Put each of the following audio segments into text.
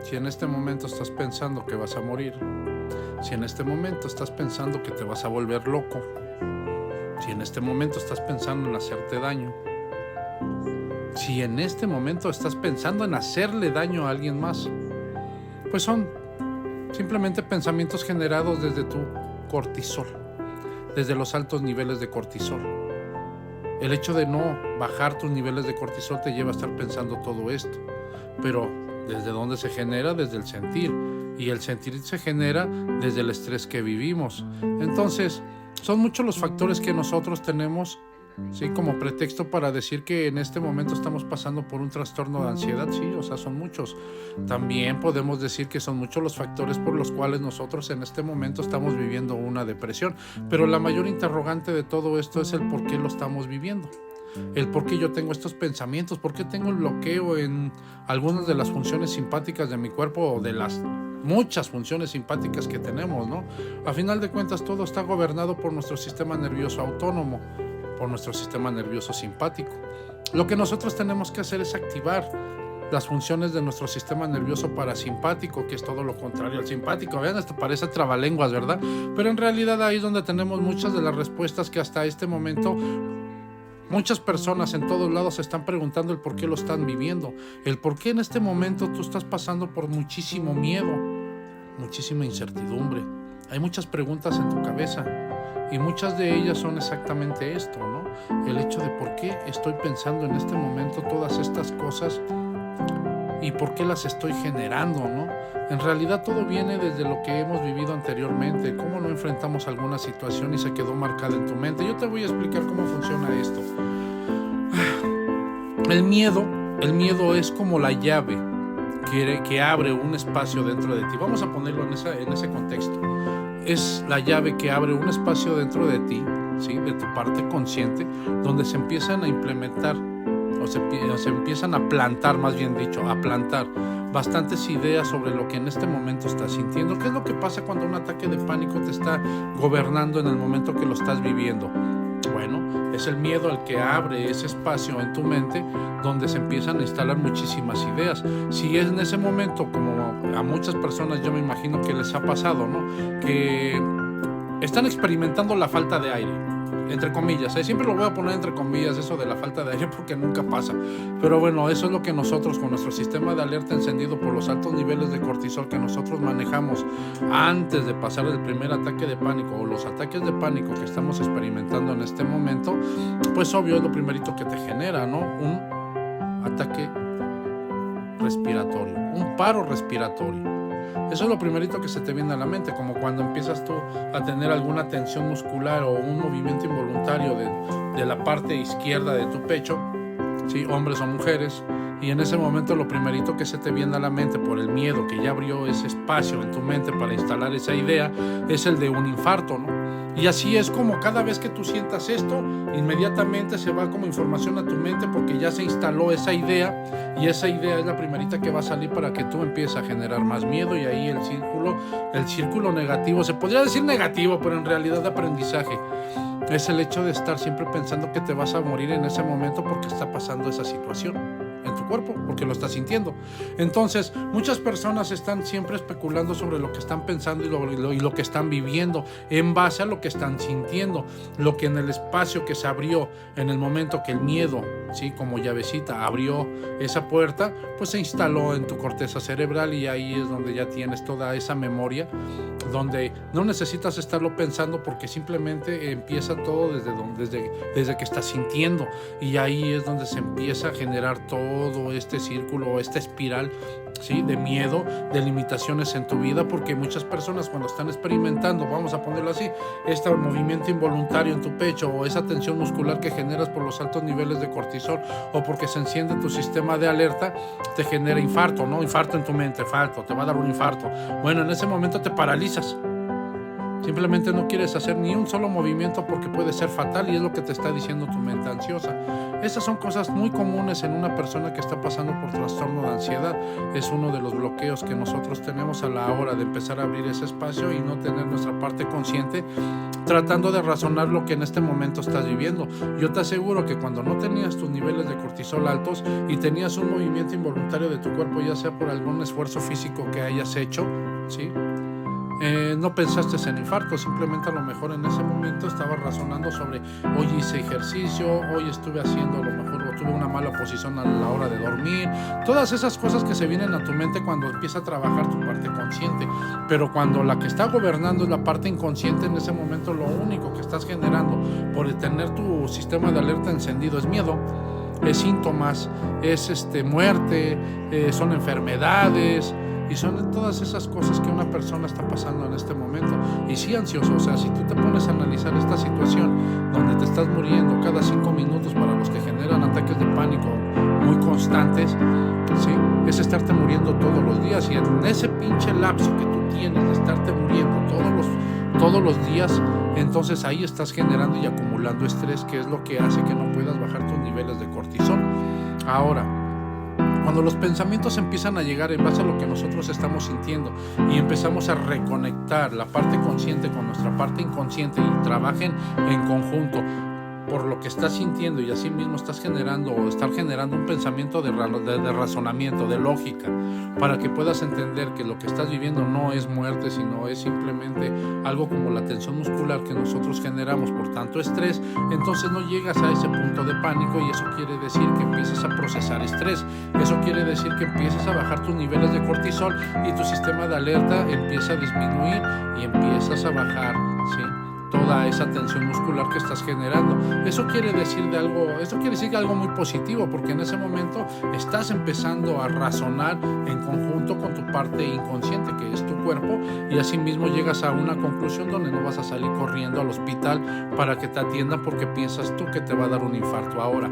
Si en este momento estás pensando que vas a morir, si en este momento estás pensando que te vas a volver loco, si en este momento estás pensando en hacerte daño, si en este momento estás pensando en hacerle daño a alguien más, pues son simplemente pensamientos generados desde tu cortisol, desde los altos niveles de cortisol. El hecho de no bajar tus niveles de cortisol te lleva a estar pensando todo esto. Pero, ¿desde dónde se genera? Desde el sentir. Y el sentir se genera desde el estrés que vivimos. Entonces, son muchos los factores que nosotros tenemos, sí, como pretexto para decir que en este momento estamos pasando por un trastorno de ansiedad. Sí, o sea, son muchos. También podemos decir que son muchos los factores por los cuales nosotros en este momento estamos viviendo una depresión. Pero la mayor interrogante de todo esto es el por qué lo estamos viviendo. El por qué yo tengo estos pensamientos, por qué tengo el bloqueo en algunas de las funciones simpáticas de mi cuerpo o de las muchas funciones simpáticas que tenemos, ¿no? A final de cuentas, todo está gobernado por nuestro sistema nervioso autónomo, por nuestro sistema nervioso simpático. Lo que nosotros tenemos que hacer es activar las funciones de nuestro sistema nervioso parasimpático, que es todo lo contrario al simpático. Vean, esto parece trabalenguas, ¿verdad? Pero en realidad ahí es donde tenemos muchas de las respuestas que hasta este momento muchas personas en todos lados se están preguntando el por qué lo están viviendo, el por qué en este momento tú estás pasando por muchísimo miedo, muchísima incertidumbre. Hay muchas preguntas en tu cabeza y muchas de ellas son exactamente esto, ¿no? El hecho de por qué estoy pensando en este momento todas estas cosas y por qué las estoy generando, ¿no? En realidad todo viene desde lo que hemos vivido anteriormente, cómo no enfrentamos alguna situación y se quedó marcada en tu mente. Yo te voy a explicar cómo funciona esto. El miedo es como la llave que abre un espacio dentro de ti. Vamos a ponerlo en ese contexto. Es la llave que abre un espacio dentro de ti, ¿sí? De tu parte consciente, donde se empiezan a implementar o se empiezan a plantar, más bien dicho, a plantar bastantes ideas sobre lo que en este momento estás sintiendo. ¿Qué es lo que pasa cuando un ataque de pánico te está gobernando en el momento que lo estás viviendo? Bueno, es el miedo el que abre ese espacio en tu mente donde se empiezan a instalar muchísimas ideas. Si es en ese momento, como a muchas personas yo me imagino que les ha pasado, ¿no? Que están experimentando la falta de aire, entre comillas, siempre lo voy a poner entre comillas eso de la falta de aire porque nunca pasa, pero bueno, eso es lo que nosotros con nuestro sistema de alerta encendido por los altos niveles de cortisol que nosotros manejamos antes de pasar el primer ataque de pánico o los ataques de pánico que estamos experimentando en este momento, pues obvio es lo primerito que te genera, ¿no? Un ataque respiratorio, un paro respiratorio. Eso es lo primerito que se te viene a la mente, como cuando empiezas tú a tener alguna tensión muscular o un movimiento involuntario de la parte izquierda de tu pecho, ¿sí? Hombres o mujeres, y en ese momento lo primerito que se te viene a la mente por el miedo que ya abrió ese espacio en tu mente para instalar esa idea es el de un infarto, ¿no? Y así es como cada vez que tú sientas esto, inmediatamente se va como información a tu mente porque ya se instaló esa idea y esa idea es la primerita que va a salir para que tú empieces a generar más miedo y ahí el círculo negativo, se podría decir negativo, pero en realidad de aprendizaje, es el hecho de estar siempre pensando que te vas a morir en ese momento porque está pasando esa situación en tu cuerpo, porque lo estás sintiendo. Entonces, muchas personas están siempre especulando sobre lo que están pensando y lo que están viviendo en base a lo que están sintiendo, lo que en el espacio que se abrió en el momento que el miedo, ¿sí? Como llavecita abrió esa puerta, pues se instaló en tu corteza cerebral y ahí es donde ya tienes toda esa memoria, donde no necesitas estarlo pensando porque simplemente empieza todo desde que estás sintiendo y ahí es donde se empieza a generar todo este círculo, esta espiral, ¿sí? De miedo, de limitaciones en tu vida, porque muchas personas cuando están experimentando, vamos a ponerlo así, este movimiento involuntario en tu pecho o esa tensión muscular que generas por los altos niveles de cortisol o porque se enciende tu sistema de alerta, te genera infarto, ¿no? Infarto en tu mente, te va a dar un infarto. Bueno, en ese momento te paralizas. Simplemente no quieres hacer ni un solo movimiento porque puede ser fatal y es lo que te está diciendo tu mente ansiosa. Esas son cosas muy comunes en una persona que está pasando por trastorno de ansiedad. Es uno de los bloqueos que nosotros tenemos a la hora de empezar a abrir ese espacio y no tener nuestra parte consciente tratando de razonar lo que en este momento estás viviendo. Yo te aseguro que cuando no tenías tus niveles de cortisol altos y tenías un movimiento involuntario de tu cuerpo, ya sea por algún esfuerzo físico que hayas hecho, ¿sí? No pensaste en infarto, simplemente a lo mejor en ese momento estabas razonando sobre hoy hice ejercicio, hoy estuve haciendo, a lo mejor o tuve una mala posición a la hora de dormir, todas esas cosas que se vienen a tu mente cuando empieza a trabajar tu parte consciente. Pero cuando la que está gobernando es la parte inconsciente, en ese momento lo único que estás generando por tener tu sistema de alerta encendido es miedo, es síntomas, es muerte, son enfermedades. Y son todas esas cosas que una persona está pasando en este momento. Y sí, ansioso, o sea, si tú te pones a analizar esta situación donde te estás muriendo cada 5 minutos para los que generan ataques de pánico muy constantes, ¿sí? Es estarte muriendo todos los días. Y en ese pinche lapso que tú tienes de estarte muriendo todos los días, entonces ahí estás generando y acumulando estrés, que es lo que hace que no puedas bajar tus niveles de cortisol. Ahora, cuando los pensamientos empiezan a llegar en base a lo que nosotros estamos sintiendo y empezamos a reconectar la parte consciente con nuestra parte inconsciente y trabajen en conjunto por lo que estás sintiendo y así mismo estás generando o estar generando un pensamiento de razonamiento, de lógica, para que puedas entender que lo que estás viviendo no es muerte, sino es simplemente algo como la tensión muscular que nosotros generamos por tanto estrés. Entonces no llegas a ese punto de pánico y eso quiere decir que empiezas a procesar estrés. Eso quiere decir que empiezas a bajar tus niveles de cortisol y tu sistema de alerta empieza a disminuir y empiezas a bajar, ¿sí?, toda esa tensión muscular que estás generando. Eso quiere decir algo muy positivo, porque en ese momento estás empezando a razonar en conjunto con tu parte inconsciente, que es tu cuerpo, y así mismo llegas a una conclusión donde no vas a salir corriendo al hospital para que te atiendan porque piensas tú que te va a dar un infarto. Ahora,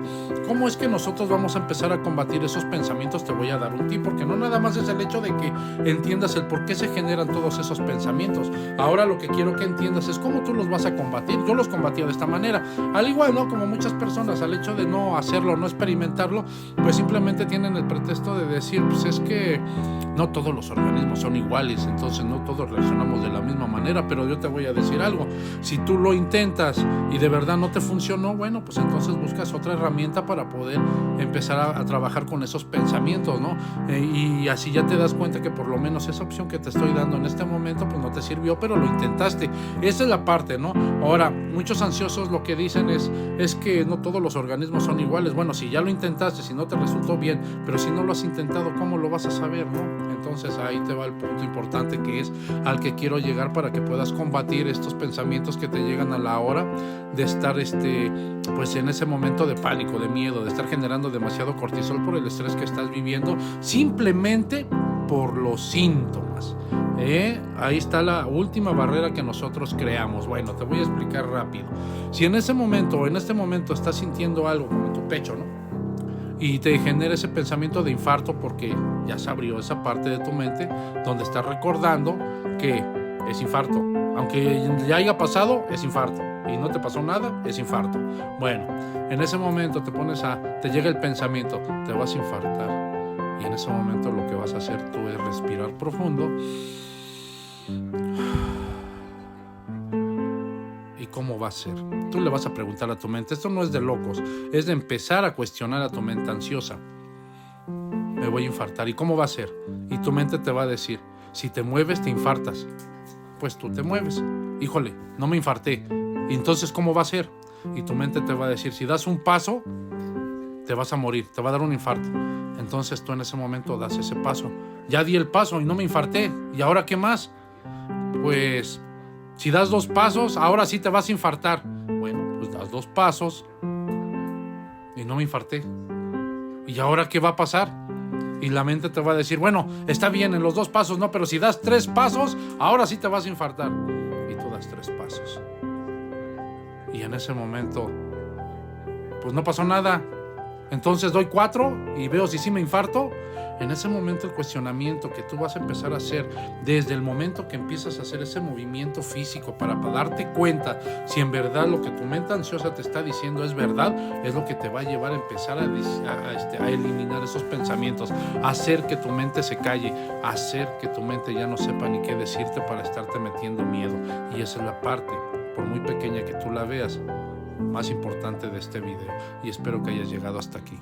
¿cómo es que nosotros vamos a empezar a combatir esos pensamientos? Te voy a dar un tip, porque no nada más es el hecho de que entiendas el por qué se generan todos esos pensamientos. Ahora lo que quiero que entiendas es cómo tú los vas a combatir. Yo los combatía de esta manera, al igual, ¿no?, como muchas personas, al hecho de no hacerlo, no experimentarlo, pues simplemente tienen el pretexto de decir, pues es que no todos los organismos son iguales, entonces no todos reaccionamos de la misma manera. Pero yo te voy a decir algo: si tú lo intentas y de verdad no te funcionó, bueno, pues entonces buscas otra herramienta para poder empezar a trabajar con esos pensamientos, ¿no? Y así ya te das cuenta que por lo menos esa opción que te estoy dando en este momento pues no te sirvió, pero lo intentaste. Esa es la parte, ¿no? Ahora, muchos ansiosos lo que dicen es que no todos los organismos son iguales. Bueno, si ya lo intentaste, si no te resultó bien, pero si no lo has intentado, ¿cómo lo vas a saber, no? Entonces ahí te va el punto importante, que es al que quiero llegar para que puedas combatir estos pensamientos que te llegan a la hora de estar pues en ese momento de pánico, de miedo, de estar generando demasiado cortisol por el estrés que estás viviendo, simplemente por los síntomas. Ahí está la última barrera que nosotros creamos. Bueno, te voy a explicar rápido. Si en este momento estás sintiendo algo como en tu pecho, ¿no?, y te genera ese pensamiento de infarto porque ya se abrió esa parte de tu mente donde estás recordando que es infarto, aunque ya haya pasado, es infarto, y no te pasó nada, es infarto. Bueno, en ese momento te llega el pensamiento, te vas a infartar, y en ese momento lo que vas a hacer tú es respirar profundo. ¿Y cómo va a ser? Tú le vas a preguntar a tu mente. Esto no es de locos, es de empezar a cuestionar a tu mente ansiosa. Me voy a infartar. ¿Y cómo va a ser? Y tu mente te va a decir, si te mueves te infartas. Pues tú te mueves. Híjole, no me infarté. ¿Y entonces cómo va a ser? Y tu mente te va a decir, si das un paso, te vas a morir, te va a dar un infarto. Entonces tú en ese momento das ese paso. Ya di el paso y no me infarté. ¿Y ahora qué más? Pues si das 2 pasos, ahora sí te vas a infartar. Bueno, pues das 2 pasos y no me infarté. ¿Y ahora qué va a pasar? Y la mente te va a decir, bueno, está bien, en los 2 pasos no, pero si das 3 pasos, ahora sí te vas a infartar. Y tú das 3 pasos. Y en ese momento, pues no pasó nada. entonces doy 4 y veo si sí me infarto. En ese momento el cuestionamiento que tú vas a empezar a hacer desde el momento que empiezas a hacer ese movimiento físico para darte cuenta si en verdad lo que tu mente ansiosa te está diciendo es verdad, es lo que te va a llevar a empezar a eliminar esos pensamientos, a hacer que tu mente se calle, a hacer que tu mente ya no sepa ni qué decirte para estarte metiendo miedo. Y esa es la parte, por muy pequeña que tú la veas, más importante de este video, y espero que hayas llegado hasta aquí.